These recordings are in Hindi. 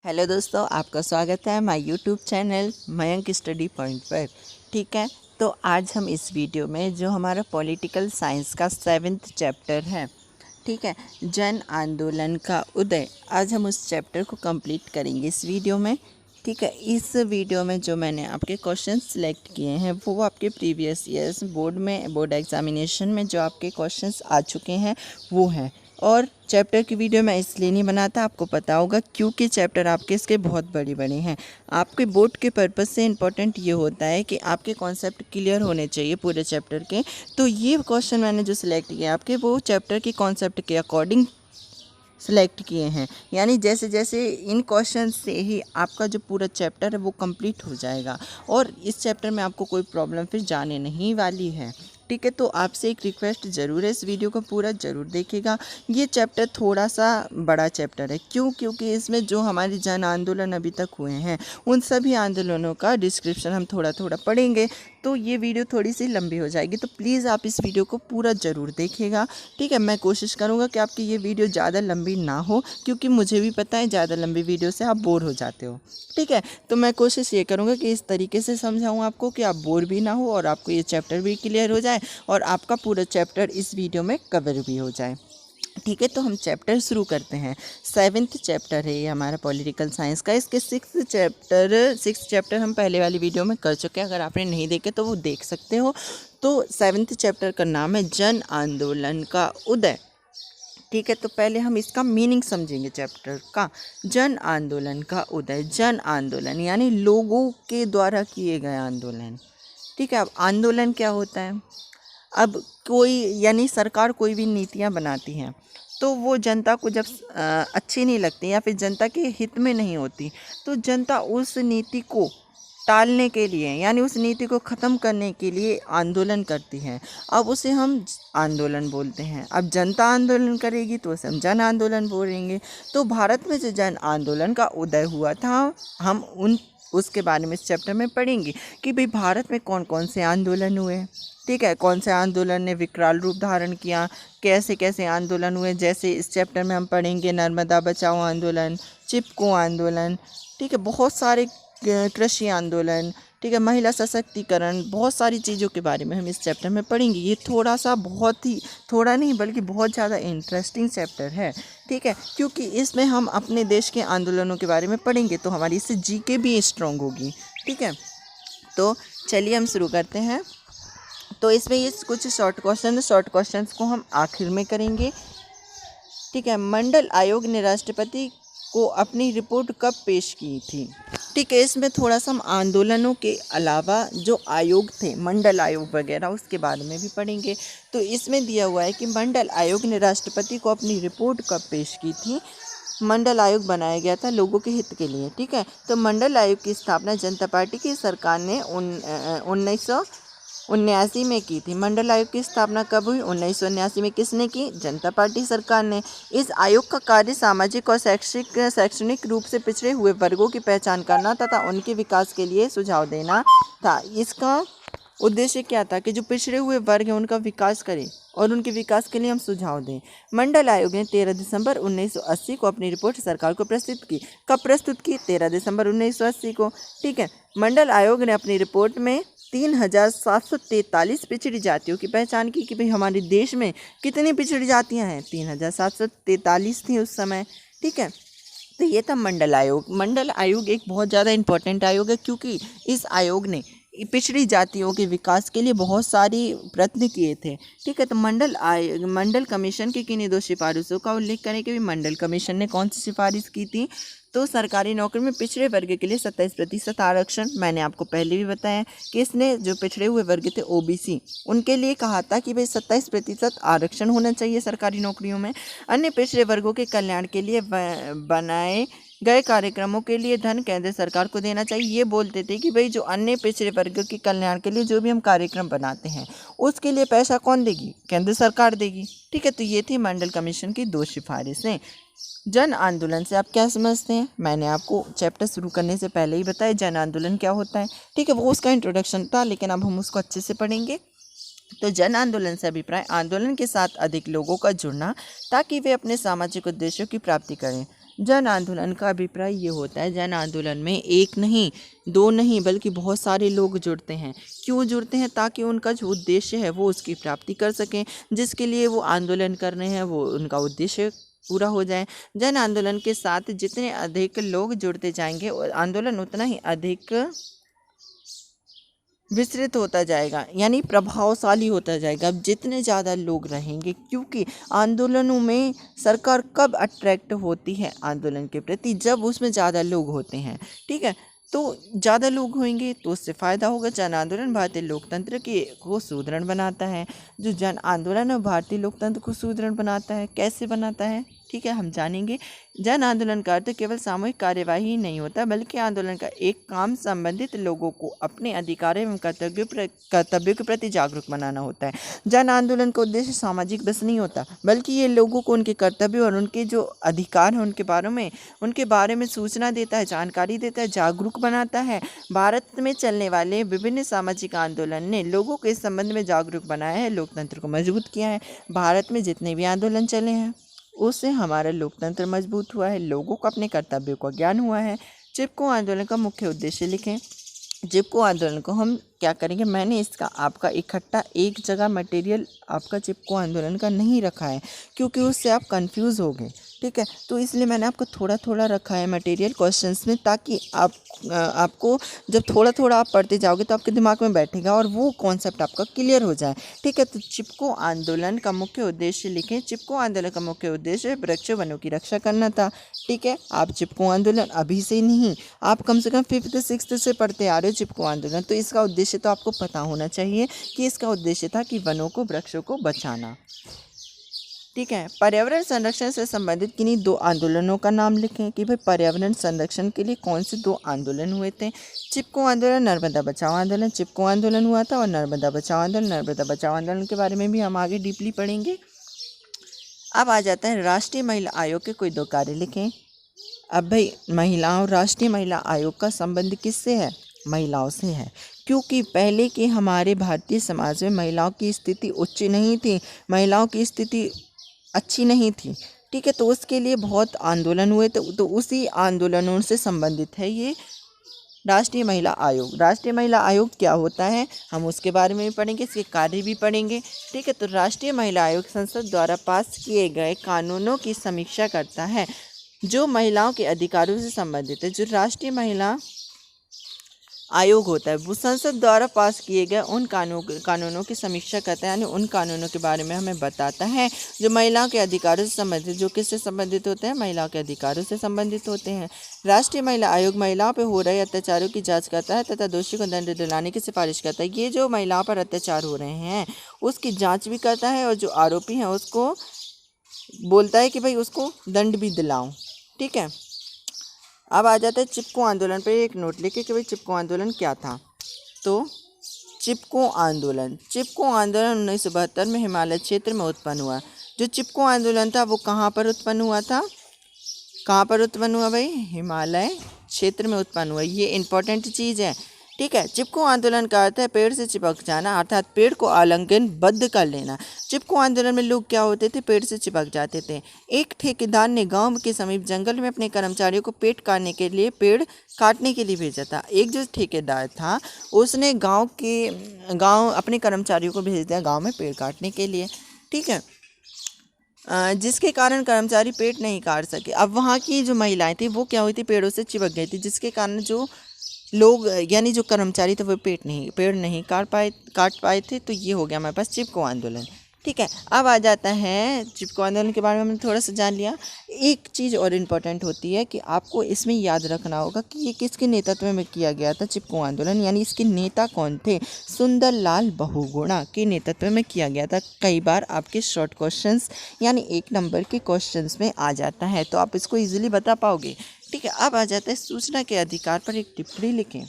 हेलो दोस्तों, आपका स्वागत है my YouTube channel Mayank study point पर। ठीक है, तो आज हम इस वीडियो में जो हमारा पॉलिटिकल साइंस का 7th चैप्टर है, ठीक है, जन आंदोलन का उदय, आज हम उस चैप्टर को कंप्लीट करेंगे इस वीडियो में। ठीक है, इस वीडियो में जो मैंने आपके क्वेश्चन सिलेक्ट किए हैं वो आपके प्रीवियस ईयर्स बोर्ड एग्जामिनेशन में जो आपके क्वेश्चंस आ चुके हैं वो हैं। और चैप्टर की वीडियो मैं इसलिए नहीं बनाता, आपको पता होगा, क्योंकि चैप्टर आपके इसके बहुत बड़े बड़े हैं। आपके बोर्ड के पर्पस से इम्पोर्टेंट ये होता है कि आपके कॉन्सेप्ट क्लियर होने चाहिए पूरे चैप्टर के। तो ये क्वेश्चन मैंने जो सिलेक्ट किया आपके वो चैप्टर के कॉन्सेप्ट के अकॉर्डिंग सेलेक्ट किए हैं। यानी जैसे जैसे इन क्वेश्चन से ही आपका जो पूरा चैप्टर है वो कंप्लीट हो जाएगा और इस चैप्टर में आपको कोई प्रॉब्लम फिर जाने नहीं वाली है। ठीक है, तो आपसे एक रिक्वेस्ट ज़रूर है, इस वीडियो को पूरा ज़रूर देखिएगा। ये चैप्टर थोड़ा सा बड़ा चैप्टर है, क्योंकि इसमें जो हमारे जन आंदोलन अभी तक हुए हैं उन सभी आंदोलनों का डिस्क्रिप्शन हम थोड़ा थोड़ा पढ़ेंगे, तो ये वीडियो थोड़ी सी लंबी हो जाएगी। तो प्लीज़ आप इस वीडियो को पूरा ज़रूर देखिएगा। ठीक है, मैं कोशिश करूँगा कि आपकी ये वीडियो ज़्यादा लंबी ना हो, क्योंकि मुझे भी पता है ज़्यादा लंबी वीडियो से आप बोर हो जाते हो। ठीक है, तो मैं कोशिश ये करूँगा कि इस तरीके से समझाऊँ आपको कि आप बोर भी ना हो और आपको ये चैप्टर भी क्लियर हो जाए और आपका पूरा चैप्टर इस वीडियो में कवर भी हो जाए। ठीक है, तो हम चैप्टर शुरू करते हैं। 7th चैप्टर है ये हमारा पॉलिटिकल साइंस का। इसके 6th चैप्टर हम पहले वाली वीडियो में कर चुके हैं, अगर आपने नहीं देखे तो वो देख सकते हो। तो 7th चैप्टर का नाम है जन आंदोलन का उदय। ठीक है, तो पहले हम इसका मीनिंग समझेंगे चैप्टर का। जन आंदोलन का उदय, जन आंदोलन यानी लोगों के द्वारा किए गए आंदोलन। ठीक है, अब आंदोलन क्या होता है? अब कोई यानी सरकार कोई भी नीतियां बनाती हैं तो वो जनता को जब अच्छी नहीं लगती या फिर जनता के हित में नहीं होती, तो जनता उस नीति को टालने के लिए यानी उस नीति को ख़त्म करने के लिए आंदोलन करती है। अब उसे हम आंदोलन बोलते हैं। अब जनता आंदोलन करेगी तो उसे हम जन आंदोलन बोलेंगे। तो भारत में जो जन आंदोलन का उदय हुआ था, हम उसके बारे में इस चैप्टर में पढ़ेंगे कि भाई भारत में कौन कौन से आंदोलन हुए। ठीक है, कौन से आंदोलन ने विकराल रूप धारण किया, कैसे कैसे आंदोलन हुए। जैसे इस चैप्टर में हम पढ़ेंगे नर्मदा बचाओ आंदोलन, चिपको आंदोलन, ठीक है, बहुत सारे कृषि आंदोलन, ठीक है, महिला सशक्तिकरण, बहुत सारी चीज़ों के बारे में हम इस चैप्टर में पढ़ेंगे। ये थोड़ा सा बहुत ही थोड़ा नहीं बल्कि बहुत ज़्यादा इंटरेस्टिंग चैप्टर है। ठीक है, क्योंकि इसमें हम अपने देश के आंदोलनों के बारे में पढ़ेंगे तो हमारी इससे जीके भी स्ट्रांग होगी। ठीक है, तो चलिए हम शुरू करते हैं। तो इसमें ये कुछ शॉर्ट क्वेश्चंस को हम आखिर में करेंगे। ठीक है, मंडल आयोग ने राष्ट्रपति को अपनी रिपोर्ट कब पेश की थी? ठीक है, इसमें थोड़ा सा हम आंदोलनों के अलावा जो आयोग थे, मंडल आयोग वगैरह, उसके बारे में भी पढ़ेंगे। तो इसमें दिया हुआ है कि मंडल आयोग ने राष्ट्रपति को अपनी रिपोर्ट कब पेश की थी। मंडल आयोग बनाया गया था लोगों के हित के लिए। ठीक है, तो मंडल आयोग की स्थापना जनता पार्टी की सरकार ने 1979 में की थी। मंडल आयोग की स्थापना कब हुई? 1979 में। किसने की? जनता पार्टी सरकार ने। इस आयोग का कार्य सामाजिक और शैक्षणिक रूप से पिछड़े हुए वर्गों की पहचान करना तथा उनके विकास के लिए सुझाव देना था। इसका उद्देश्य क्या था? कि जो पिछड़े हुए वर्ग हैं उनका विकास करें और उनके विकास के लिए हम सुझाव दें। मंडल आयोग ने 13 दिसंबर 1980 को अपनी रिपोर्ट सरकार को प्रस्तुत की। कब प्रस्तुत की? 13 दिसंबर 1980 को। ठीक है, मंडल आयोग ने अपनी रिपोर्ट में 3743 पिछड़ी जातियों की पहचान की कि भाई हमारे देश में कितनी पिछड़ी जातियां हैं? 3743 थी उस समय। ठीक है, तो ये था मंडल आयोग। मंडल आयोग एक बहुत ज़्यादा इम्पोर्टेंट आयोग है, क्योंकि इस आयोग ने पिछड़ी जातियों के विकास के लिए बहुत सारी प्रयत्न किए थे। ठीक है, तो मंडल कमीशन की किन्हीं 2 सिफारिशों का उल्लेख करें कि मंडल कमीशन ने कौन सी सिफारिश की थी। तो सरकारी नौकरी में पिछड़े वर्ग के लिए 27% आरक्षण। मैंने आपको पहले भी बताया कि इसने जो पिछड़े हुए वर्ग थे ओबीसी, उनके लिए कहा था कि भाई 27% आरक्षण होना चाहिए सरकारी नौकरियों में। अन्य पिछड़े वर्गों के कल्याण के लिए बनाए गए कार्यक्रमों के लिए धन केंद्र सरकार को देना चाहिए। ये बोलते थे कि भाई जो अन्य पिछड़े वर्ग के कल्याण के लिए जो भी हम कार्यक्रम बनाते हैं उसके लिए पैसा कौन देगी? केंद्र सरकार देगी। ठीक है, तो ये थी मंडल कमीशन की 2 सिफारिशें। जन आंदोलन से आप क्या समझते हैं? मैंने आपको चैप्टर शुरू करने से पहले ही बताया जन आंदोलन क्या होता है। ठीक है, वो उसका इंट्रोडक्शन था, लेकिन अब हम उसको अच्छे से पढ़ेंगे। तो जन आंदोलन से अभिप्राय आंदोलन के साथ अधिक लोगों का जुड़ना ताकि वे अपने सामाजिक उद्देश्यों की प्राप्ति करें। जन आंदोलन का अभिप्राय ये होता है, जन आंदोलन में एक नहीं, दो नहीं, बल्कि बहुत सारे लोग जुड़ते हैं। क्यों जुड़ते हैं? ताकि उनका जो उद्देश्य है वो उसकी प्राप्ति कर सकें, जिसके लिए वो आंदोलन कर रहे हैं वो उनका उद्देश्य पूरा हो जाए। जन आंदोलन के साथ जितने अधिक लोग जुड़ते जाएंगे आंदोलन उतना ही अधिक विस्तृत होता जाएगा, यानी प्रभावशाली होता जाएगा। अब जितने ज़्यादा लोग रहेंगे, क्योंकि आंदोलनों में सरकार कब अट्रैक्ट होती है आंदोलन के प्रति? जब उसमें ज़्यादा लोग होते हैं। ठीक है, तो ज़्यादा लोग होंगे तो उससे फ़ायदा होगा। जन आंदोलन भारतीय लोकतंत्र को सुदृढ़ बनाता है। जो जन आंदोलन है भारतीय लोकतंत्र को सुदृढ़ बनाता है। कैसे बनाता है? ठीक है, हम जानेंगे। जन आंदोलन का अर्थ केवल सामूहिक कार्यवाही ही नहीं होता, बल्कि आंदोलन का एक काम संबंधित लोगों को अपने अधिकार एवं कर्तव्यों के प्रति जागरूक बनाना होता है। जन आंदोलन का उद्देश्य सामाजिक बस नहीं होता, बल्कि ये लोगों को उनके कर्तव्य और उनके जो अधिकार हैं उनके बारे में सूचना देता है, जानकारी देता है, जागरूक बनाता है। भारत में चलने वाले विभिन्न सामाजिक आंदोलन ने लोगों को इस संबंध में जागरूक बनाया है, लोकतंत्र को मजबूत किया है। भारत में जितने भी आंदोलन चले हैं उससे हमारा लोकतंत्र मजबूत हुआ है, लोगों को अपने कर्तव्यों का ज्ञान हुआ है। चिपको आंदोलन का मुख्य उद्देश्य लिखें। चिपको आंदोलन को हम क्या करेंगे, मैंने इसका आपका इकट्ठा एक जगह मटेरियल आपका चिपको आंदोलन का नहीं रखा है, क्योंकि उससे आप कंफ्यूज हो गए। ठीक है, तो इसलिए मैंने आपको थोड़ा थोड़ा रखा है मटेरियल क्वेश्चंस में, ताकि आपको जब थोड़ा थोड़ा आप पढ़ते जाओगे तो आपके दिमाग में बैठेगा और वो कॉन्सेप्ट आपका क्लियर हो जाए। ठीक है, तो चिपको आंदोलन का मुख्य उद्देश्य लिखें। चिपको आंदोलन का मुख्य उद्देश्य वृक्ष वनों की रक्षा करना था। ठीक है, आप चिपको आंदोलन अभी से नहीं, आप कम से कम 5th 6th से पढ़ते आ रहे हो चिपको आंदोलन, तो इसका उद्देश्य तो आपको पता होना चाहिए कि इसका उद्देश्य था कि वनों को, वृक्षों को बचाना। ठीक है, पर्यावरण संरक्षण से संबंधित किन्हीं दो आंदोलनों का नाम लिखें कि भाई पर्यावरण संरक्षण के लिए कौन से दो आंदोलन हुए थे। चिपको आंदोलन, नर्मदा बचाओ आंदोलन। चिपको आंदोलन हुआ था और नर्मदा बचाओ आंदोलन। नर्मदा बचाओ आंदोलन के बारे में भी हम आगे डीपली पढ़ेंगे। अब आ जाता है राष्ट्रीय महिला आयोग के कोई दो कार्य लिखें। अब भाई महिलाओं, राष्ट्रीय महिला आयोग का संबंध किससे है? महिलाओं से है, क्योंकि पहले के हमारे भारतीय समाज में महिलाओं की स्थिति उच्च नहीं थी, महिलाओं की स्थिति अच्छी नहीं थी। ठीक है, तो उसके लिए बहुत आंदोलन हुए, तो उसी आंदोलनों से संबंधित है ये राष्ट्रीय महिला आयोग। राष्ट्रीय महिला आयोग क्या होता है हम उसके बारे में भी पढ़ेंगे, इसके कार्य भी पढ़ेंगे। ठीक है, तो राष्ट्रीय महिला आयोग संसद द्वारा पास किए गए कानूनों की समीक्षा करता है जो महिलाओं के अधिकारों से संबंधित है। जो राष्ट्रीय महिला आयोग होता है वो संसद द्वारा पास किए गए उन कानूनों की समीक्षा करता है, यानी उन कानूनों के बारे में हमें बताता है जो महिलाओं के अधिकारों से संबंधित, जो किससे संबंधित होते हैं? महिलाओं के अधिकारों से संबंधित होते हैं। राष्ट्रीय महिला आयोग महिलाओं पर हो रहे अत्याचारों की जांच करता है तथा दोषी को दंड दिलाने की सिफारिश करता है। ये जो महिलाओं पर अत्याचार हो रहे हैं उसकी जाँच भी करता है और जो आरोपी हैं उसको बोलता है कि भाई उसको दंड भी दिलाओ। ठीक है, अब आ जाता है चिपको आंदोलन पर एक नोट लिखे कि भाई चिपको आंदोलन क्या था। तो चिपको आंदोलन 1972 में हिमालय क्षेत्र में उत्पन्न हुआ। जो चिपको आंदोलन था वो कहाँ पर उत्पन्न हुआ था? कहाँ पर उत्पन्न हुआ भाई? हिमालय क्षेत्र में उत्पन्न हुआ। ये इंपॉर्टेंट चीज़ है। ठीक है, चिपको आंदोलन का अर्थ है पेड़ से चिपक जाना, अर्थात पेड़ को आलिंगनबद्ध कर लेना। चिपको आंदोलन में लोग क्या होते थे? पेड़ से चिपक जाते थे। एक ठेकेदार ने गांव के समीप जंगल में अपने कर्मचारियों को पेड़ काटने के लिए भेजा था। एक जो ठेकेदार था उसने गांव अपने कर्मचारियों को भेज दिया गांव में पेड़ काटने के लिए। ठीक है, जिसके कारण कर्मचारी पेड़ नहीं काट सके। अब वहाँ की जो महिलाएं थी वो क्या हुई थी? पेड़ों से चिपक गई थी, जिसके कारण जो लोग यानी जो कर्मचारी थे वो पेड़ नहीं काट पाए थे। तो ये हो गया हमारे पास चिपको आंदोलन। ठीक है, अब आ जाता है चिपको आंदोलन के बारे में हमने थोड़ा सा जान लिया। एक चीज़ और इम्पोर्टेंट होती है कि आपको इसमें याद रखना होगा कि ये किसके नेतृत्व में किया गया था चिपको आंदोलन, यानी इसके नेता कौन थे? सुंदरलाल बहुगुणा के नेतृत्व में किया गया था। कई बार आपके शॉर्ट क्वेश्चंस यानी 1 नंबर के क्वेश्चंस में आ जाता है, तो आप इसको ईजिली बता पाओगे। ठीक है, अब आ जाता है सूचना के अधिकार पर एक टिप्पणी लिखें।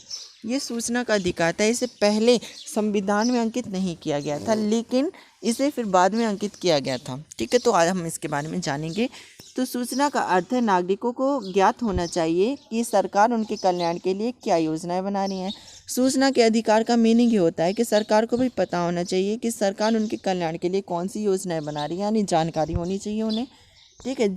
ये सूचना का अधिकार था, इसे पहले संविधान में अंकित नहीं किया गया था, लेकिन इसे फिर बाद में अंकित किया गया था। ठीक है, तो आज हम इसके बारे में जानेंगे। तो सूचना का अर्थ है नागरिकों को ज्ञात होना चाहिए कि सरकार उनके कल्याण के लिए क्या योजनाएं बना रही हैं। सूचना के अधिकार का मीनिंग ये होता है कि सरकार को भी पता होना चाहिए कि सरकार उनके कल्याण के लिए कौन सी योजनाएं बना रही है, यानी जानकारी होनी चाहिए उन्हें। ठीक है,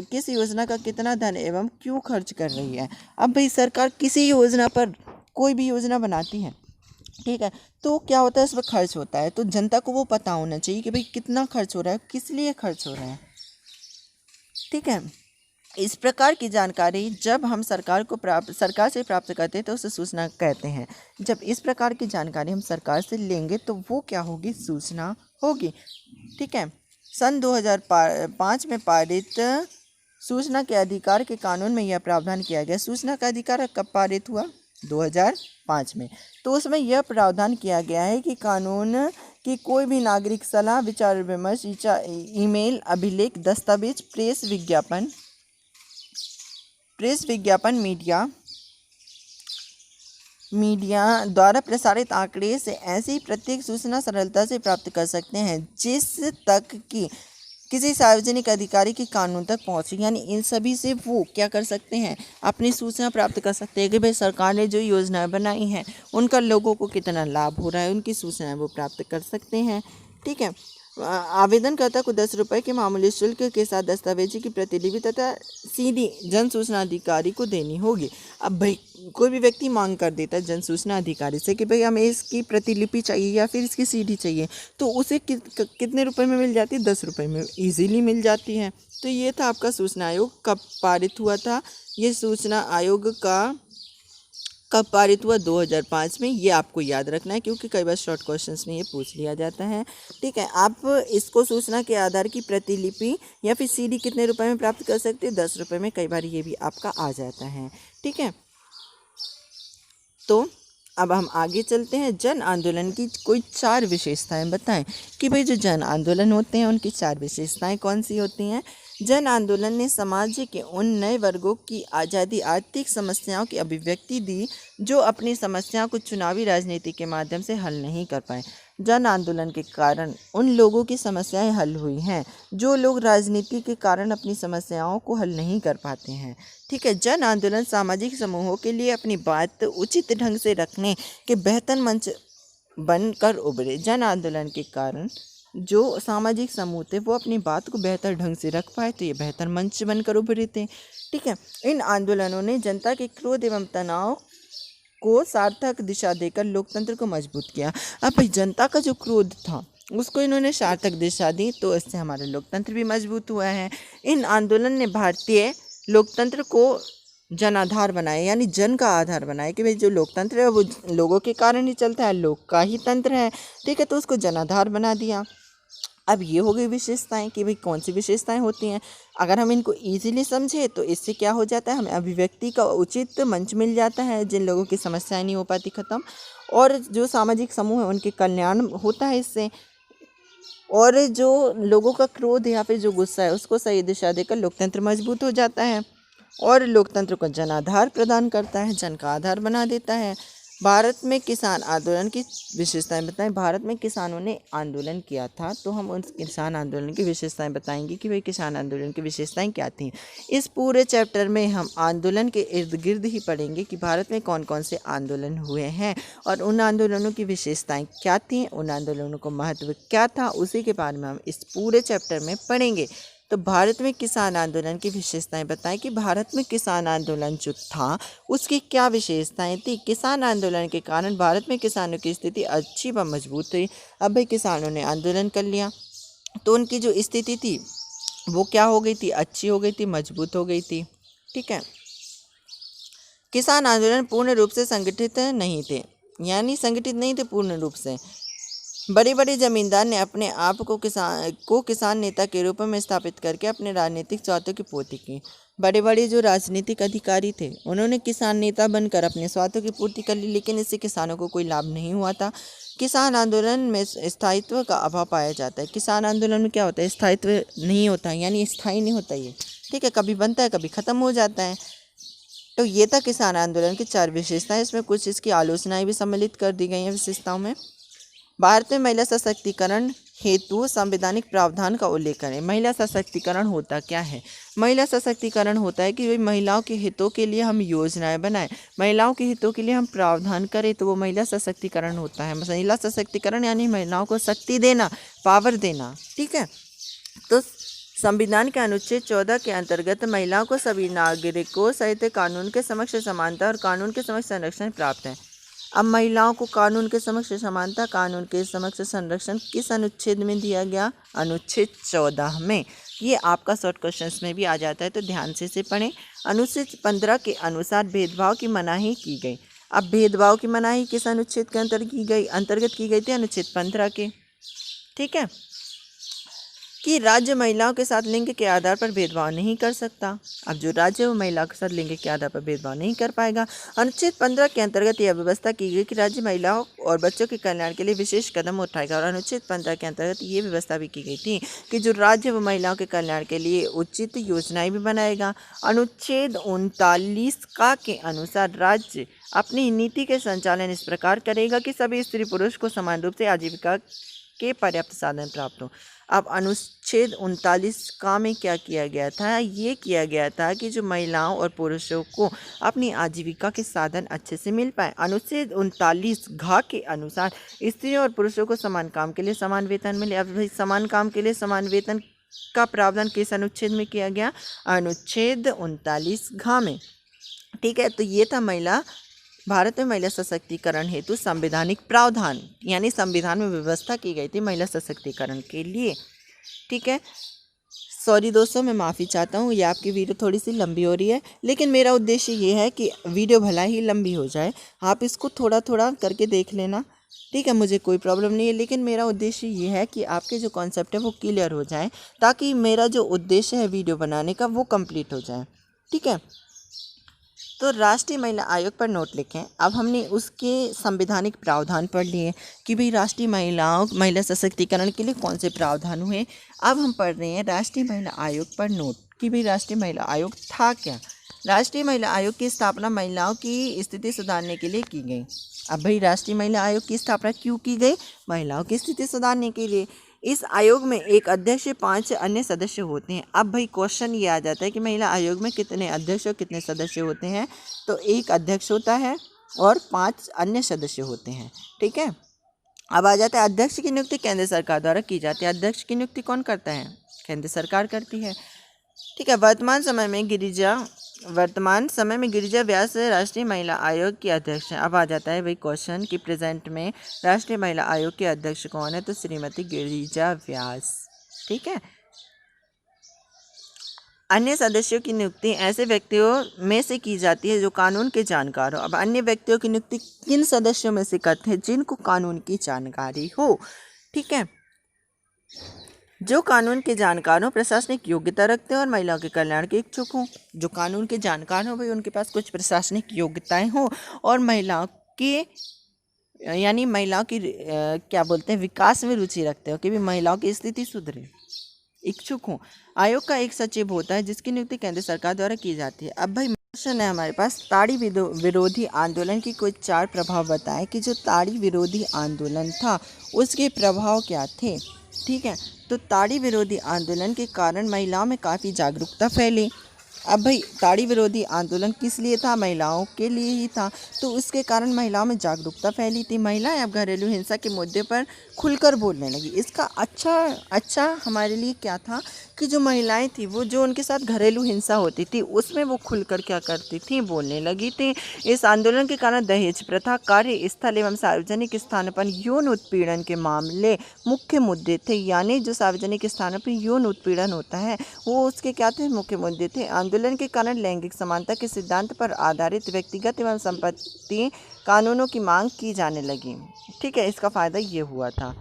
किस योजना का कितना धन एवं क्यों खर्च कर रही है। अब भाई सरकार किसी योजना पर कोई भी योजना बनाती है, ठीक है, तो क्या होता है, उस पर खर्च होता है, तो जनता को वो पता होना चाहिए कि भाई कितना खर्च हो रहा है, किस लिए खर्च हो रहा है। ठीक है, इस प्रकार की जानकारी जब हम सरकार से प्राप्त करते हैं तो उसे सूचना कहते हैं। जब इस प्रकार की जानकारी हम सरकार से लेंगे तो वो क्या होगी, सूचना होगी। ठीक है, सन 2005 में पारित सूचना के अधिकार के कानून में यह प्रावधान किया गया। सूचना का अधिकार कब पारित हुआ, 2005 में। तो उसमें यह प्रावधान किया गया है कि कानून की कोई भी नागरिक सलाह, विचार विमर्श, ईमेल, अभिलेख, दस्तावेज, प्रेस विज्ञापन मीडिया द्वारा प्रसारित आंकड़े से ऐसी प्रत्येक सूचना सरलता से प्राप्त कर सकते हैं जिस तक कि किसी सार्वजनिक अधिकारी की कानून तक पहुंचे। यानी इन सभी से वो क्या कर सकते हैं, अपनी सूचना प्राप्त कर सकते हैं कि भाई सरकार ने जो योजनाएं बनाई हैं उनका लोगों को कितना लाभ हो रहा है, उनकी सूचनाएं वो प्राप्त कर सकते हैं। ठीक है, आवेदनकर्ता को 10 रुपये के मामूली शुल्क के साथ दस्तावेजी की प्रतिलिपि तथा सीडी जन सूचना अधिकारी को देनी होगी। अब भाई कोई भी व्यक्ति मांग कर देता है जन सूचना अधिकारी से कि भाई हमें इसकी प्रतिलिपि चाहिए या फिर इसकी सीडी चाहिए, तो उसे कितने रुपए में मिल जाती है, 10 रुपये में ईजीली मिल जाती है। तो ये था आपका सूचना आयोग कब पारित हुआ था। ये सूचना आयोग कब पारित हुआ, 2005 में। ये आपको याद रखना है क्योंकि कई बार शॉर्ट क्वेश्चंस में ये पूछ लिया जाता है। ठीक है, आप इसको सूचना के आधार की प्रतिलिपि या फिर सीडी कितने रुपए में प्राप्त कर सकते हैं, 10 रुपये में। कई बार ये भी आपका आ जाता है। ठीक है, तो अब हम आगे चलते हैं। जन आंदोलन की कोई 4 विशेषताएं बताएं कि भाई जो जन आंदोलन होते हैं उनकी 4 विशेषताएं कौन सी होती हैं। जन आंदोलन ने समाज के उन नए वर्गों की आज़ादी, आर्थिक समस्याओं की अभिव्यक्ति दी जो अपनी समस्याओं को चुनावी राजनीति के माध्यम से हल नहीं कर पाए। जन आंदोलन के कारण उन लोगों की समस्याएं हल हुई हैं जो लोग राजनीति के कारण अपनी समस्याओं को हल नहीं कर पाते हैं। ठीक है, जन आंदोलन सामाजिक समूहों के लिए अपनी बात उचित ढंग से रखने के बेहतर मंच बनकर उभरे। जन आंदोलन के कारण जो सामाजिक समूह थे वो अपनी बात को बेहतर ढंग से रख पाए, तो ये बेहतर मंच बनकर उभरे थे। ठीक है, इन आंदोलनों ने जनता के क्रोध एवं तनाव को सार्थक दिशा देकर लोकतंत्र को मजबूत किया। अब भाई जनता का जो क्रोध था उसको इन्होंने सार्थक दिशा दी, तो इससे हमारा लोकतंत्र भी मजबूत हुआ है। इन आंदोलन ने भारतीय लोकतंत्र को जनाधार बनाया, यानी जन का आधार बनाया कि भाई जो लोकतंत्र है वो लोगों के कारण ही चलता है, लोक का ही तंत्र है। ठीक है, तो उसको जनाधार बना दिया। अब ये हो गई विशेषताएं कि भाई कौन सी विशेषताएं होती हैं। अगर हम इनको इजीली समझे तो इससे क्या हो जाता है, हमें अभिव्यक्ति का उचित मंच मिल जाता है, जिन लोगों की समस्याएं नहीं हो पाती ख़त्म, और जो सामाजिक समूह है उनके कल्याण होता है इससे, और जो लोगों का क्रोध या फिर जो गुस्सा है उसको सही दिशा देकर लोकतंत्र मजबूत हो जाता है और लोकतंत्र को जनाधार प्रदान करता है, जन का आधार बना देता है। भारत में किसान आंदोलन की विशेषताएं बताएं। भारत में किसानों ने आंदोलन किया था, तो हम उन किसान आंदोलन की विशेषताएं बताएंगे कि भाई किसान आंदोलन की विशेषताएं क्या थीं। इस पूरे चैप्टर में हम आंदोलन के इर्द गिर्द ही पढ़ेंगे कि भारत में कौन कौन से आंदोलन हुए हैं और उन आंदोलनों की विशेषताएं क्या थीं, उन आंदोलनों का महत्व क्या था, उसी के बारे में हम इस पूरे चैप्टर में पढ़ेंगे। तो भारत में किसान आंदोलन की विशेषताएं बताएं कि भारत में किसान आंदोलन जो था उसकी क्या विशेषताएं थी। किसान आंदोलन के कारण भारत में किसानों की स्थिति अच्छी व मजबूत हुई। अब भाई किसानों ने आंदोलन कर लिया तो उनकी जो स्थिति थी वो क्या हो गई थी, अच्छी हो गई थी, मजबूत हो गई थी। ठीक है, किसान आंदोलन पूर्ण रूप से संगठित नहीं थे, यानी संगठित नहीं थे पूर्ण रूप से। बड़े बड़े जमींदार ने अपने आप को किसान नेता के रूप में स्थापित करके अपने राजनीतिक स्वार्थों की पूर्ति की। बड़े बड़े जो राजनीतिक अधिकारी थे उन्होंने किसान नेता बनकर अपने स्वार्थों की पूर्ति कर ली, लेकिन इससे किसानों को कोई लाभ नहीं हुआ था। किसान आंदोलन में स्थायित्व का अभाव पाया जाता है। किसान आंदोलन में क्या होता है, स्थायित्व नहीं होता, यानी स्थायी नहीं होता ये। ठीक है, कभी बनता है कभी ख़त्म हो जाता है। तो ये था किसान आंदोलन की 4 विशेषताएं। इसमें कुछ इसकी आलोचनाएं भी सम्मिलित कर दी गई हैं विशेषताओं में। भारत में महिला सशक्तिकरण हेतु संवैधानिक प्रावधान का उल्लेख करें। महिला सशक्तिकरण होता क्या है? महिला सशक्तिकरण होता है कि महिलाओं के हितों के लिए हम योजनाएं बनाएं, महिलाओं के हितों के लिए हम प्रावधान करें, तो वो महिला सशक्तिकरण होता है। महिला सशक्तिकरण यानी महिलाओं को शक्ति देना, पावर देना। ठीक है, तो संविधान के अनुच्छेद 14 के अंतर्गत महिलाओं को सभी नागरिकों सहित कानून के समक्ष समानता और कानून के समक्ष संरक्षण प्राप्त है। अब महिलाओं को कानून के समक्ष समानता, कानून के समक्ष संरक्षण किस अनुच्छेद में दिया गया? अनुच्छेद 14 में। ये आपका शॉर्ट क्वेश्चंस में भी आ जाता है, तो ध्यान से इसे पढ़ें। अनुच्छेद 15 के अनुसार भेदभाव की मनाही की गई। अब भेदभाव की मनाही किस अनुच्छेद के अंतर्गत की गई थी? अनुच्छेद 15 के। ठीक है, कि राज्य महिलाओं के साथ लिंग के आधार पर भेदभाव नहीं कर सकता। अब जो राज्य वो महिलाओं के साथ लिंग के आधार पर भेदभाव नहीं कर पाएगा। अनुच्छेद 15 के अंतर्गत यह व्यवस्था की गई कि राज्य महिलाओं और बच्चों के कल्याण के लिए विशेष कदम उठाएगा। और अनुच्छेद 15 के अंतर्गत ये व्यवस्था भी की गई थी कि जो राज्य वो महिलाओं के कल्याण के लिए उचित योजनाएं भी बनाएगा। अनुच्छेद 39 का के अनुसार राज्य अपनी नीति के संचालन इस प्रकार करेगा कि सभी स्त्री पुरुष को समान रूप से आजीविका के पर्याप्त साधन प्राप्त हो। अब अनुच्छेद 39 का में क्या किया गया था? ये किया गया था कि जो महिलाओं और पुरुषों को अपनी आजीविका के साधन अच्छे से मिल पाए। अनुच्छेद 39 घ के अनुसार स्त्रियों और पुरुषों को समान काम के लिए समान वेतन मिले। अब भाई समान काम के लिए समान वेतन का प्रावधान किस अनुच्छेद में किया गया? अनुच्छेद 39 घ में। ठीक है, तो ये था भारत में महिला सशक्तिकरण हेतु संवैधानिक प्रावधान, यानी संविधान में व्यवस्था की गई थी महिला सशक्तिकरण के लिए। ठीक है, सॉरी दोस्तों, मैं माफ़ी चाहता हूँ, ये आपकी वीडियो थोड़ी सी लंबी हो रही है, लेकिन मेरा उद्देश्य ये है कि वीडियो भला ही लंबी हो जाए, आप इसको थोड़ा थोड़ा करके देख लेना। ठीक है, मुझे कोई प्रॉब्लम नहीं है, लेकिन मेरा उद्देश्य ये है कि आपके जो कॉन्सेप्ट है वो क्लियर हो जाए, ताकि मेरा जो उद्देश्य है वीडियो बनाने का वो कंप्लीट हो जाए। ठीक है, तो राष्ट्रीय महिला आयोग पर नोट लिखें। अब हमने उसके संवैधानिक प्रावधान पढ़ लिए कि भाई राष्ट्रीय महिला सशक्तिकरण के लिए कौन से प्रावधान हुए। अब हम पढ़ रहे हैं राष्ट्रीय महिला आयोग पर नोट कि भाई राष्ट्रीय महिला आयोग था क्या। राष्ट्रीय महिला आयोग की स्थापना महिलाओं की स्थिति सुधारने के लिए की गई। अब भाई राष्ट्रीय महिला आयोग की स्थापना क्यों की गई? महिलाओं की स्थिति सुधारने के लिए। इस आयोग में एक अध्यक्ष 5 अन्य सदस्य होते हैं। अब भाई क्वेश्चन ये आ जाता है कि महिला आयोग में कितने अध्यक्ष और कितने सदस्य होते हैं? तो एक अध्यक्ष होता है और 5 अन्य सदस्य होते हैं। ठीक है, अब आ जाता है अध्यक्ष की नियुक्ति केंद्र सरकार द्वारा की जाती है। अध्यक्ष की नियुक्ति कौन करता है? केंद्र सरकार करती है। ठीक है, वर्तमान समय में गिरिजा व्यास राष्ट्रीय महिला आयोग की अध्यक्ष हैं। अब आ जाता है भाई क्वेश्चन कि प्रेजेंट में राष्ट्रीय महिला आयोग के अध्यक्ष कौन है? तो श्रीमती गिरिजा व्यास। ठीक है, अन्य सदस्यों की नियुक्ति ऐसे व्यक्तियों में से की जाती है जो कानून के जानकार हो। अब अन्य व्यक्तियों की नियुक्ति किन सदस्यों में से करते हैं? जिनको कानून की जानकारी हो। ठीक है, जो कानून के जानकार हो, प्रशासनिक योग्यता रखते हैं और महिलाओं के कल्याण के इच्छुक हों। जो कानून के जानकार हो भाई उनके पास कुछ प्रशासनिक योग्यताएं हो और महिलाओं की क्या बोलते हैं, विकास में रुचि रखते हो कि भी महिलाओं की स्थिति सुधरे, इच्छुक हों। आयोग का एक सचिव होता है जिसकी नियुक्ति केंद्र सरकार द्वारा की जाती है। अब भाई क्वेश्चन है हमारे पास, ताड़ी विरोधी आंदोलन की कुछ 4 प्रभाव बताएं कि जो ताड़ी विरोधी आंदोलन था उसके प्रभाव क्या थे। ठीक है, तो ताड़ी विरोधी आंदोलन के कारण महिलाओं में काफ़ी जागरूकता फैली। अब भाई ताड़ी विरोधी आंदोलन किस लिए था? महिलाओं के लिए ही था, तो उसके कारण महिलाओं में जागरूकता फैली थी। महिलाएं अब घरेलू हिंसा के मुद्दे पर खुलकर बोलने लगी। इसका अच्छा हमारे लिए क्या था कि जो महिलाएं थी वो जो उनके साथ घरेलू हिंसा होती थी उसमें वो खुलकर क्या करती थी? बोलने लगी थी। इस आंदोलन के कारण दहेज प्रथा, कार्यस्थल एवं सार्वजनिक स्थानों पर यौन उत्पीड़न के मामले मुख्य मुद्दे थे। यानी जो सार्वजनिक स्थानों पर यौन उत्पीड़न होता है वो उसके क्या थे? मुख्य मुद्दे थे। आंदोलन के कारण लैंगिक समानता के सिद्धांत पर आधारित व्यक्तिगत एवं संपत्ति कानूनों की मांग की जाने लगी। ठीक है, इसका फ़ायदा ये हुआ था।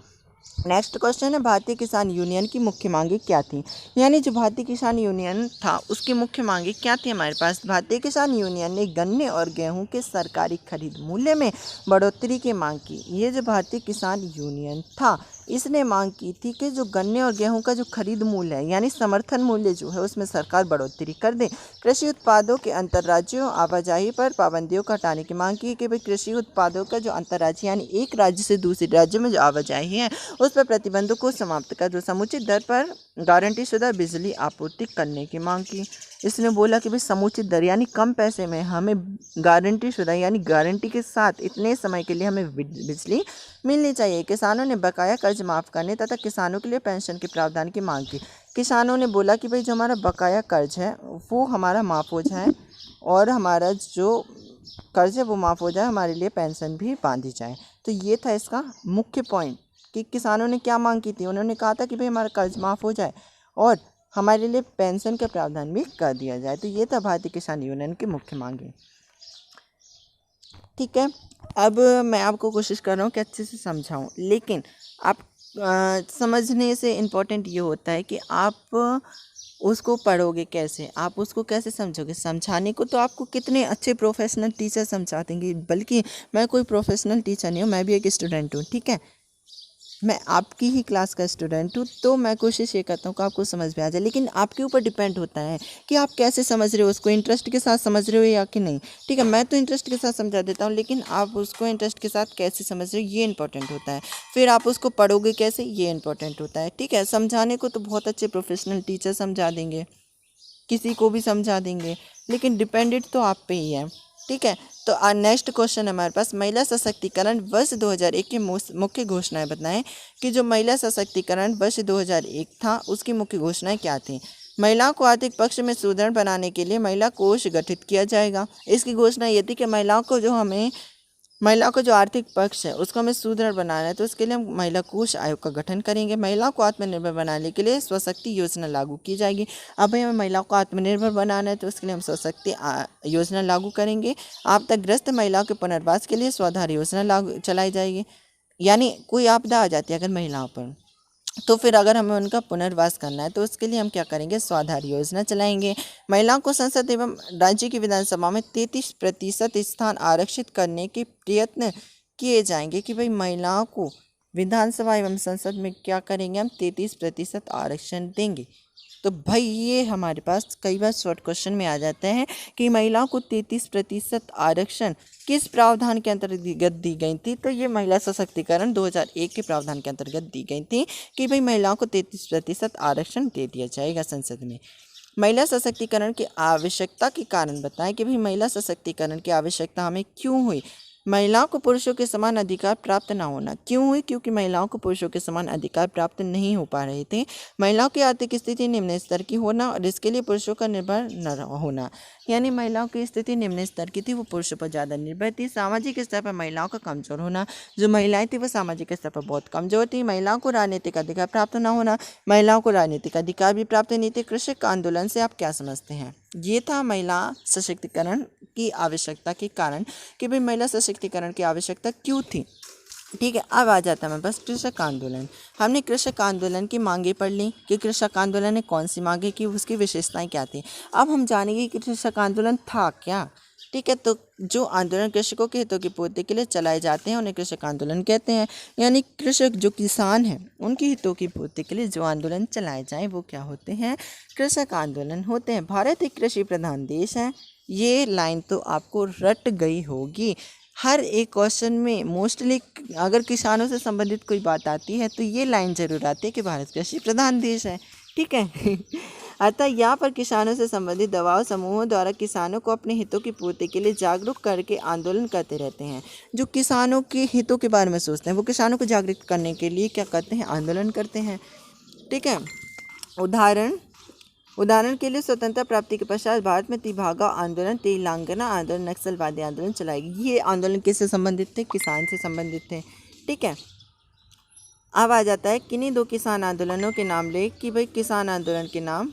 नेक्स्ट क्वेश्चन है, भारतीय किसान यूनियन की मुख्य मांगें क्या थी? यानी जो भारतीय किसान यूनियन था उसकी मुख्य मांगें क्या थी हमारे पास? भारतीय किसान यूनियन ने गन्ने और गेहूं के सरकारी खरीद मूल्य में बढ़ोतरी की मांग की। ये जो भारतीय किसान यूनियन था इसने मांग की थी कि जो गन्ने और गेहूं का जो खरीद मूल्य है यानी समर्थन मूल्य जो है उसमें सरकार बढ़ोतरी कर दे। कृषि उत्पादों के अंतर्राज्यों आवाजाही पर पाबंदियों को हटाने की मांग की कि भाई कृषि उत्पादों का जो अंतर्राज्य यानी एक राज्य से दूसरे राज्य में जो आवाजाही है उस पर प्रतिबंधों को समाप्त कर दो। समुचित दर पर गारंटीशुदा बिजली आपूर्ति करने की मांग की। इसने बोला कि भाई समुचित दर यानी कम पैसे में हमें गारंटी शुदा यानी गारंटी के साथ इतने समय के लिए हमें बिजली मिलनी चाहिए। किसानों ने बकाया कर्ज माफ़ करने तथा किसानों के लिए पेंशन के प्रावधान की मांग की। किसानों ने बोला कि भाई जो हमारा बकाया कर्ज है वो हमारा माफ़ हो जाए और हमारा जो कर्ज है वो माफ़ हो जाए, हमारे लिए पेंशन भी बांधी जाए। तो ये था इसका मुख्य पॉइंट कि किसानों ने क्या मांग की थी। उन्होंने कहा था कि भाई हमारा कर्ज माफ़ हो जाए और हमारे लिए पेंशन का प्रावधान भी कर दिया जाए। तो ये था भारतीय किसान यूनियन की मुख्य मांगे। ठीक है, अब मैं आपको कोशिश कर रहा हूँ कि अच्छे से समझाऊँ, लेकिन आप समझने से इम्पोर्टेंट ये होता है कि आप उसको पढ़ोगे कैसे, आप उसको कैसे समझोगे। समझाने को तो आपको कितने अच्छे प्रोफेशनल टीचर समझा देंगे, बल्कि मैं कोई प्रोफेशनल टीचर नहीं हूँ, मैं भी एक स्टूडेंट हूँ। ठीक है, मैं आपकी ही क्लास का स्टूडेंट हूँ, तो मैं कोशिश ये करता हूँ कि आपको समझ में आ जाए, लेकिन आपके ऊपर डिपेंड होता है कि आप कैसे समझ रहे हो उसको, इंटरेस्ट के साथ समझ रहे हो या कि नहीं। ठीक है, मैं तो इंटरेस्ट के साथ समझा देता हूँ, लेकिन आप उसको इंटरेस्ट के साथ कैसे समझ रहे हो ये इंपॉर्टेंट होता है। फिर आप उसको पढ़ोगे कैसे ये इंपॉर्टेंट होता है। ठीक है, समझाने को तो बहुत अच्छे प्रोफेशनल टीचर समझा देंगे, किसी को भी समझा देंगे, लेकिन डिपेंडेंट तो आप पे ही है। ठीक है, तो नेक्स्ट क्वेश्चन है हमारे पास, महिला सशक्तिकरण वर्ष 2001 की मुख्य घोषणाएं बताएं कि जो महिला सशक्तिकरण वर्ष 2001 था उसकी मुख्य घोषणाएं क्या थी। महिलाओं को आर्थिक पक्ष में सुदृढ़ बनाने के लिए महिला कोष गठित किया जाएगा। इसकी घोषणा ये थी कि महिलाओं को जो आर्थिक पक्ष है उसको हमें सुदृढ़ बनाना है, तो उसके लिए हम महिला कोष आयोग का गठन करेंगे। महिलाओं को आत्मनिर्भर बनाने के लिए स्वशक्ति योजना लागू की जाएगी। अब भाई हमें महिलाओं को आत्मनिर्भर बनाना है, तो उसके लिए हम स्वशक्ति योजना लागू करेंगे। आपदाग्रस्त महिलाओं के पुनर्वास के लिए स्वाधार योजना लागू चलाई जाएगी, यानी कोई आपदा आ जाती है अगर महिलाओं पर, तो फिर अगर हमें उनका पुनर्वास करना है तो उसके लिए हम क्या करेंगे, स्वाधार योजना चलाएंगे। महिलाओं को संसद एवं राज्य की विधानसभा में 33% स्थान आरक्षित करने के प्रयत्न किए जाएंगे कि भाई महिलाओं को विधानसभा एवं संसद में क्या करेंगे, हम 33% आरक्षण देंगे। तो भाई ये हमारे पास कई बार शॉर्ट क्वेश्चन में आ जाते हैं कि महिलाओं को 33% आरक्षण किस प्रावधान के अंतर्गत दी गई थी। तो ये महिला सशक्तिकरण 2001 के प्रावधान के अंतर्गत दी गई थी कि भाई महिलाओं को 33% आरक्षण दे दिया जाएगा संसद में। महिला सशक्तिकरण की आवश्यकता के कारण बताएं कि भाई महिला सशक्तिकरण की आवश्यकता हमें क्यों हुई। महिलाओं को पुरुषों के समान अधिकार प्राप्त ना होना क्यों हुई, क्योंकि महिलाओं को पुरुषों के समान अधिकार प्राप्त नहीं हो पा रहे थे। महिलाओं की आर्थिक स्थिति निम्न स्तर की होना और इसके लिए पुरुषों का निर्भर न होना, यानी महिलाओं की स्थिति निम्न स्तर की थी, वो पुरुषों पर ज़्यादा निर्भर थी। सामाजिक स्तर पर महिलाओं का कमज़ोर होना, जो महिलाएं थी वो सामाजिक स्तर पर बहुत कमज़ोर थी। महिलाओं को राजनीतिक अधिकार प्राप्त न होना, महिलाओं को राजनीतिक अधिकार भी प्राप्त नहीं थे। कृषक आंदोलन से आप क्या समझते हैं। ये था महिला सशक्तिकरण की आवश्यकता के कारण कि भाई महिला सशक्तिकरण की आवश्यकता क्यों थी। ठीक है, अब आ जाता है हमारे पास कृषक आंदोलन। हमने कृषक आंदोलन की मांगे पढ़ ली कि कृषक आंदोलन ने कौन सी मांगे की, उसकी विशेषताएं क्या थी। अब हम जानेंगे कि कृषक आंदोलन था क्या। ठीक है, तो जो आंदोलन कृषकों के हितों की पूर्ति के लिए चलाए जाते हैं उन्हें कृषक आंदोलन कहते हैं। यानी कृषक जो किसान हैं उनके हितों की पूर्ति के लिए जो आंदोलन चलाए जाएं वो क्या होते हैं, कृषक आंदोलन होते हैं। भारत एक कृषि प्रधान देश है, ये लाइन तो आपको रट गई होगी। हर एक क्वेश्चन में मोस्टली अगर किसानों से संबंधित कोई बात आती है तो ये लाइन जरूर आती है कि भारत कृषि प्रधान देश है। ठीक है अतः यहाँ पर किसानों से संबंधित दबाव समूहों द्वारा किसानों को अपने हितों की पूर्ति के लिए जागरूक करके आंदोलन करते रहते हैं। जो किसानों के हितों के बारे में सोचते हैं वो किसानों को जागरूक करने के लिए क्या करते हैं, आंदोलन करते हैं। ठीक है, उदाहरण के लिए स्वतंत्रता प्राप्ति के पश्चात भारत में तिभागा आंदोलन, तेलंगाना आंदोलन, नक्सलवादी आंदोलन चलाए गए। ये आंदोलन किससे संबंधित थे, किसान से संबंधित थे। ठीक है, अब आ जाता है किन्हीं दो किसान आंदोलनों के नाम ले कि भाई किसान आंदोलन के नाम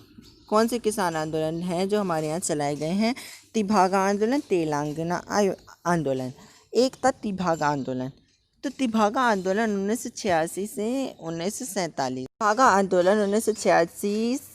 कौन से किसान आंदोलन हैं जो हमारे यहाँ चलाए गए हैं। तिभागा आंदोलन, तेलंगाना आंदोलन। एक था तिभागा आंदोलन। तो तिभागा आंदोलन 1986 से 1947, तिभागा आंदोलन 1946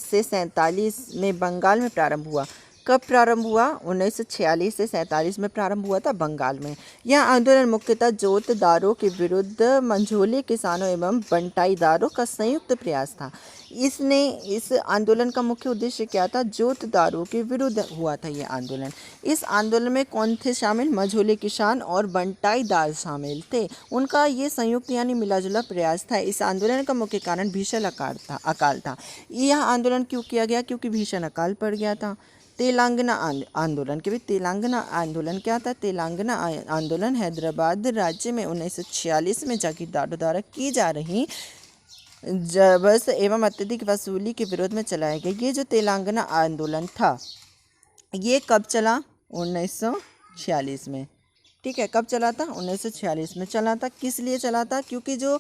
से 47 में बंगाल में प्रारंभ हुआ। कब प्रारंभ हुआ, 1946 से 47 में प्रारंभ हुआ था बंगाल में। यह आंदोलन मुख्यतः जोतदारों के विरुद्ध मंझोले किसानों एवं बंटाईदारों का संयुक्त प्रयास था। इसने इस आंदोलन का मुख्य उद्देश्य क्या था? जोतदारों के विरुद्ध हुआ था ये आंदोलन। इस आंदोलन में कौन थे शामिल? मझोले किसान और बंटाईदार शामिल थे। उनका ये संयुक्त यानी मिलाजुला प्रयास था। इस आंदोलन का मुख्य कारण भीषण अकाल था। यह आंदोलन क्यों किया गया? क्योंकि भीषण अकाल पड़ गया था। तेलंगाना आंदोलन के भी तेलंगाना आंदोलन क्या था? तेलंगाना आंदोलन हैदराबाद राज्य में 1946 में जागीरदारों द्वारा की जा रही जबरदस्त एवं अत्यधिक वसूली के विरोध में चलाया गया। ये जो तेलंगाना आंदोलन था ये कब चला? 1946 में। ठीक है, कब चला था? 1946 में चला था। किस लिए चला था? क्योंकि जो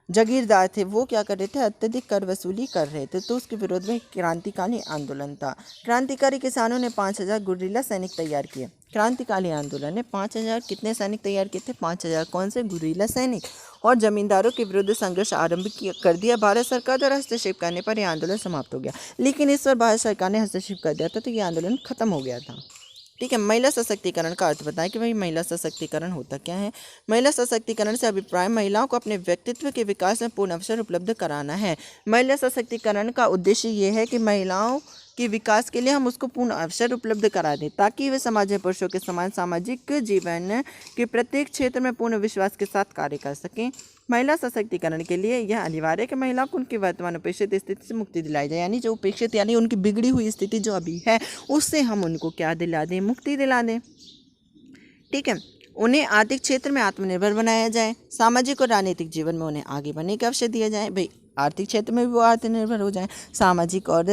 जागीरदार थे वो क्या कर रहे थे? अत्यधिक कर वसूली कर रहे थे, तो उसके विरोध में क्रांतिकाली आंदोलन था। क्रांतिकारी किसानों ने 5000 गुर्रिल्ला सैनिक तैयार किए। क्रांतिकाली आंदोलन ने 5000 कितने सैनिक तैयार किए थे? 5000 कौन से? गुर्रिल्ला सैनिक। और जमींदारों के विरुद्ध संघर्ष आरंभ कर दिया। भारत सरकार द्वारा हस्तक्षेप करने पर यह आंदोलन समाप्त हो गया। लेकिन इस पर भारत सरकार ने हस्तक्षेप कर दिया था तो यह आंदोलन खत्म हो गया था। ठीक है, महिला सशक्तिकरण का अर्थ बताएं कि भाई महिला सशक्तिकरण होता क्या है? महिला सशक्तिकरण से अभिप्राय महिलाओं को अपने व्यक्तित्व के विकास में पूर्ण अवसर उपलब्ध कराना है। महिला सशक्तिकरण का उद्देश्य ये है कि महिलाओं के विकास के लिए हम उसको पूर्ण अवसर उपलब्ध करा दें ताकि वे समाज में पुरुषों के समान सामाजिक जीवन के प्रत्येक क्षेत्र में पूर्ण विश्वास के साथ कार्य कर सकें। महिला सशक्तिकरण के लिए यह अनिवार्य है कि महिलाओं को उनकी वर्तमान उपेक्षित स्थिति से मुक्ति दिलाई जाए। यानी जो उपेक्षित यानी उनकी बिगड़ी हुई स्थिति जो अभी है उससे हम उनको क्या दिला दें? मुक्ति दिला दें। ठीक है, उन्हें आर्थिक क्षेत्र में आत्मनिर्भर बनाया जाए। सामाजिक और राजनीतिक जीवन में उन्हें आगे बढ़ने का अवसर दिया जाए। भाई आर्थिक क्षेत्र में भी वो आत्मनिर्भर हो जाए, सामाजिक और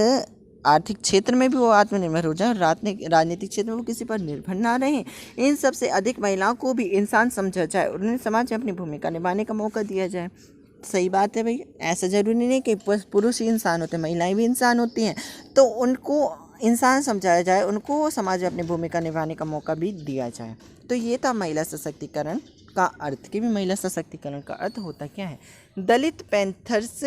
आर्थिक क्षेत्र में भी वो आत्मनिर्भर हो जाए और राजनीतिक क्षेत्र में वो किसी पर निर्भर ना रहें। इन सबसे अधिक महिलाओं को भी इंसान समझा जाए और उन्हें समाज में अपनी भूमिका निभाने का मौका दिया जाए। सही बात है भाई, ऐसा ज़रूरी नहीं कि पुरुष ही इंसान होते हैं, महिलाएं भी इंसान होती हैं, तो उनको इंसान समझाया जाए, उनको समाज में अपनी भूमिका निभाने का मौका भी दिया जाए। तो ये था महिला सशक्तिकरण का अर्थ। कि भी महिला सशक्तिकरण का अर्थ होता क्या है? दलित पैंथर्स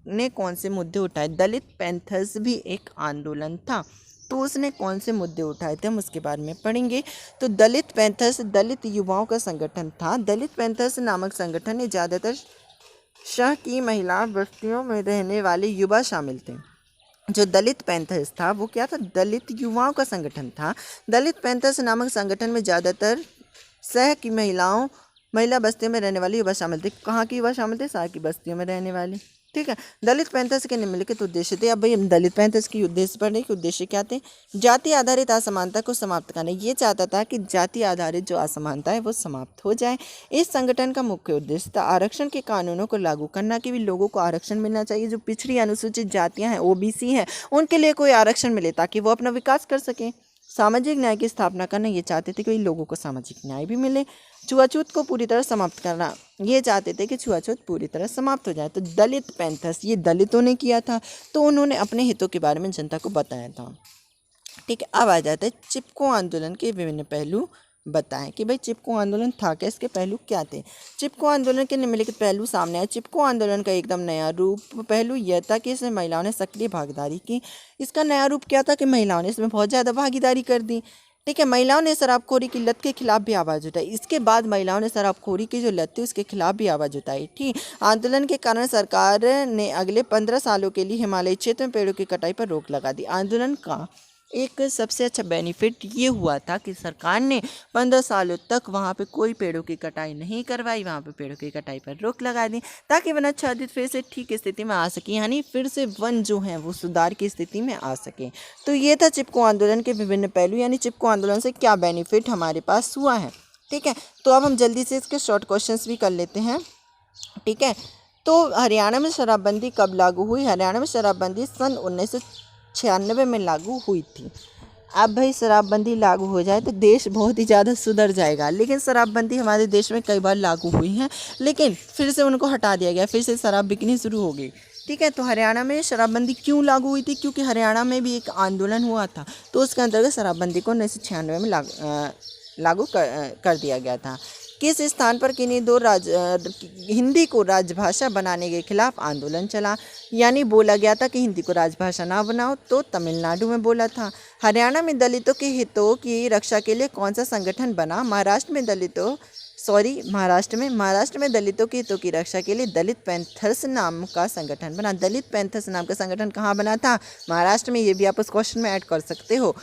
ने कौन से मुद्दे उठाए? दलित पैंथर्स भी एक आंदोलन था, तो उसने कौन से मुद्दे उठाए थे हम उसके बारे में पढ़ेंगे। तो दलित पैंथर्स दलित युवाओं का संगठन था। दलित पैंथर्स नामक संगठन में ज़्यादातर शहर की महिला बस्तियों में रहने वाले युवा शामिल थे। जो दलित पैंथर्स था वो क्या था? दलित युवाओं का संगठन था। दलित पैंथर्स नामक संगठन में ज़्यादातर शहर की महिला बस्तियों में रहने वाले युवा शामिल थे। कहाँ के युवा शामिल थे? शहर की बस्तियों में रहने वाले। ठीक है, दलित पैंथर्स के निम्नलिखित उद्देश्य थे। अब भाई हम दलित पैंथर्स के उद्देश्य पढ़ने के उद्देश्य क्या थे? जाति आधारित असमानता को समाप्त करना। ये चाहता था कि जाति आधारित जो असमानता है वो समाप्त हो जाए। इस संगठन का मुख्य उद्देश्य था आरक्षण के कानूनों को लागू करना, कि भी लोगों को आरक्षण मिलना चाहिए। जो पिछड़ी अनुसूचित जातियाँ हैं, ओबीसी हैं, उनके लिए कोई आरक्षण मिले ताकि वो अपना विकास कर सकें। सामाजिक न्याय की स्थापना करना, ये चाहते थे कि लोगों को सामाजिक न्याय भी मिले। छुआछूत को पूरी तरह समाप्त करना, ये चाहते थे कि छुआछूत पूरी तरह समाप्त हो जाए। तो दलित पैंथर्स ये दलितों ने किया था, तो उन्होंने अपने हितों के बारे में जनता को बताया था। ठीक है, अब आ जाता है चिपको आंदोलन के विभिन्न पहलू बताएं कि भाई चिपको आंदोलन था क्या, इसके पहलू क्या थे। चिपको आंदोलन के निम्नलिखित पहलू सामने आए। चिपको आंदोलन का एकदम नया रूप पहलू यह था कि इसमें महिलाओं ने सक्रिय भागीदारी की। इसका नया रूप क्या था? कि महिलाओं ने इसमें बहुत ज़्यादा भागीदारी कर दी। ठीक है, महिलाओं ने शराबखोरी की लत के खिलाफ भी आवाज़ उठाई। इसके बाद महिलाओं ने शराबखोरी की जो लत थी उसके खिलाफ भी आवाज़ उठाई। ठीक, आंदोलन के कारण सरकार ने अगले 15 सालों के लिए हिमालयी क्षेत्र में पेड़ों की कटाई पर रोक लगा दी। आंदोलन का एक सबसे अच्छा बेनिफिट ये हुआ था कि सरकार ने 15 सालों तक वहाँ पे कोई पेड़ों की कटाई नहीं करवाई, वहाँ पे पेड़ों की कटाई पर रोक लगा दी ताकि वन आच्छादित फिर से ठीक स्थिति में आ सके, यानी फिर से वन जो है वो सुधार की स्थिति में आ सके। तो ये था चिपको आंदोलन के विभिन्न पहलू, यानी चिपको आंदोलन से क्या बेनिफिट हमारे पास हुआ है। ठीक है, तो अब हम जल्दी से इसके शॉर्ट क्वेश्चंस भी कर लेते हैं। ठीक है, तो हरियाणा में शराबबंदी कब लागू हुई? हरियाणा में शराबबंदी सन 1996 में लागू हुई थी। अब भाई शराबबंदी लागू हो जाए तो देश बहुत ही ज़्यादा सुधर जाएगा, लेकिन शराबबंदी हमारे देश में कई बार लागू हुई है लेकिन फिर से उनको हटा दिया गया, फिर से शराब बिकनी शुरू हो गई। ठीक है, तो हरियाणा में शराबबंदी क्यों लागू हुई थी? क्योंकि हरियाणा में भी एक आंदोलन हुआ था, तो उसके अंतर्गत शराबबंदी को 1996 में लागू कर दिया गया था। किस स्थान पर किन्हीं दो हिंदी को राजभाषा बनाने के खिलाफ आंदोलन चला? यानी बोला गया था कि हिंदी को राजभाषा ना बनाओ, तो तमिलनाडु में बोला था। हरियाणा में दलितों के हितों की रक्षा के लिए कौन सा संगठन बना? महाराष्ट्र में महाराष्ट्र में दलितों के हितों की रक्षा के लिए दलित पैंथर्स नाम का संगठन बना। दलित पैंथर्स नाम का संगठन कहाँ बना था? महाराष्ट्र में। ये भी आप उस क्वेश्चन में ऐड कर सकते हो।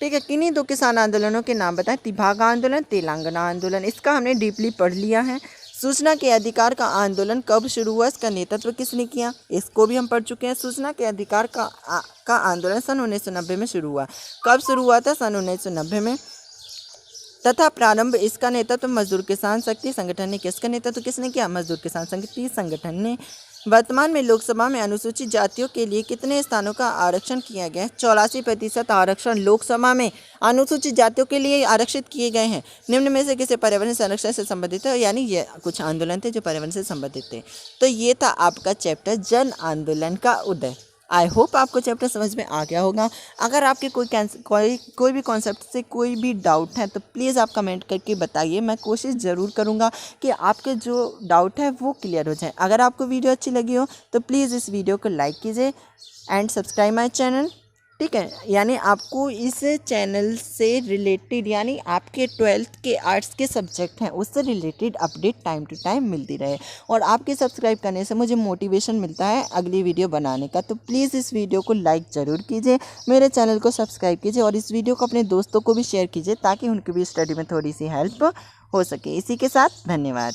ठीक है, किन्हीं दो किसान आंदोलनों के नाम बताएं। तिभागा आंदोलन, तेलंगाना आंदोलन। इसका हमने डीपली पढ़ लिया है। सूचना के अधिकार का आंदोलन कब शुरू हुआ, इसका नेतृत्व किसने किया, इसको भी हम पढ़ चुके हैं। सूचना के अधिकार का आंदोलन सन 1990 में शुरू हुआ। कब शुरू हुआ था? सन 1990 में। तथा प्रारंभ इसका नेतृत्व मजदूर किसान शक्ति संगठन ने। किसका नेतृत्व किसने किया? मजदूर किसान शक्ति संगठन ने। वर्तमान में लोकसभा में अनुसूचित जातियों के लिए कितने स्थानों का आरक्षण किया गया है? 84% आरक्षण लोकसभा में अनुसूचित जातियों के लिए आरक्षित किए गए हैं। निम्न में से किसी पर्यावरण संरक्षण से संबंधित है? यानी ये कुछ आंदोलन थे जो पर्यावरण से संबंधित थे। तो ये था आपका चैप्टर जन आंदोलन का उदय। आई होप आपको चैप्टर समझ में आ गया होगा। अगर आपके कोई भी कॉन्सेप्ट से कोई भी डाउट है तो प्लीज़ आप कमेंट करके बताइए। मैं कोशिश ज़रूर करूँगा कि आपके जो डाउट है वो क्लियर हो जाए। अगर आपको वीडियो अच्छी लगी हो तो प्लीज़ इस वीडियो को लाइक कीजिए एंड सब्सक्राइब माई चैनल। ठीक है, यानी आपको इस चैनल से रिलेटेड यानी आपके 12th के आर्ट्स के सब्जेक्ट हैं उससे related update time to time मिलती रहे। और आपके सब्सक्राइब करने से मुझे मोटिवेशन मिलता है अगली वीडियो बनाने का। तो प्लीज़ इस वीडियो को लाइक ज़रूर कीजिए, मेरे चैनल को सब्सक्राइब कीजिए और इस वीडियो को अपने दोस्तों को भी शेयर कीजिए ताकि उनकी भी स्टडी में थोड़ी सी हेल्प हो सके। इसी के साथ धन्यवाद।